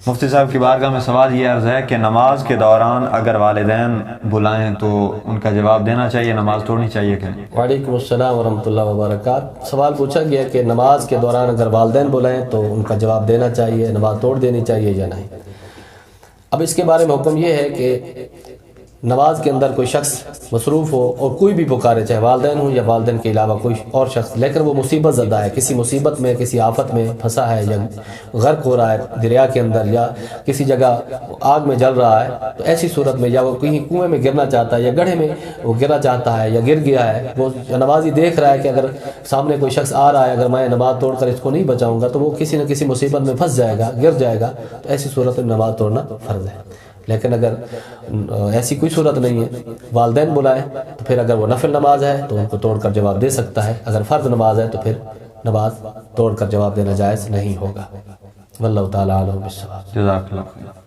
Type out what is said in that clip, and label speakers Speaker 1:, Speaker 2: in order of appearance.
Speaker 1: مفتی صاحب کی بارگاہ میں سوال یہ عرض ہے کہ نماز کے دوران اگر والدین بلائیں تو ان کا جواب دینا چاہیے، نماز توڑنی چاہیے کہ نہیں؟
Speaker 2: وعلیکم السلام ورحمۃ اللہ وبرکاتہ۔ سوال پوچھا گیا کہ نماز کے دوران اگر والدین بلائیں تو ان کا جواب دینا چاہیے، نماز توڑ دینی چاہیے یا نہیں۔ اب اس کے بارے میں حکم یہ ہے کہ نماز کے اندر کوئی شخص مصروف ہو اور کوئی بھی پکارے، چاہے والدین ہوں یا والدین کے علاوہ کوئی اور شخص، لیکن وہ مصیبت زدہ ہے، کسی مصیبت میں کسی آفت میں پھنسا ہے یا غرق ہو رہا ہے دریا کے اندر یا کسی جگہ آگ میں جل رہا ہے، تو ایسی صورت میں یا وہ کہیں کنویں میں گرنا چاہتا ہے یا گڑھے میں وہ گرنا چاہتا ہے یا گر گیا ہے، وہ نمازی دیکھ رہا ہے کہ اگر سامنے کوئی شخص آ رہا ہے، اگر میں نماز توڑ کر اس کو نہیں بچاؤں گا تو وہ کسی نہ کسی مصیبت میں پھنس جائے گا، گر جائے گا، تو ایسی صورت میں نماز توڑنا فرض ہے۔ لیکن اگر ایسی کوئی صورت نہیں ہے، والدین بلائیں تو پھر اگر وہ نفل نماز ہے تو ان کو توڑ کر جواب دے سکتا ہے، اگر فرض نماز ہے تو پھر نماز توڑ کر جواب دینا جائز نہیں ہوگا۔ واللہ تعالیٰ اعلم بالصواب۔
Speaker 1: جزاک اللہ خیر۔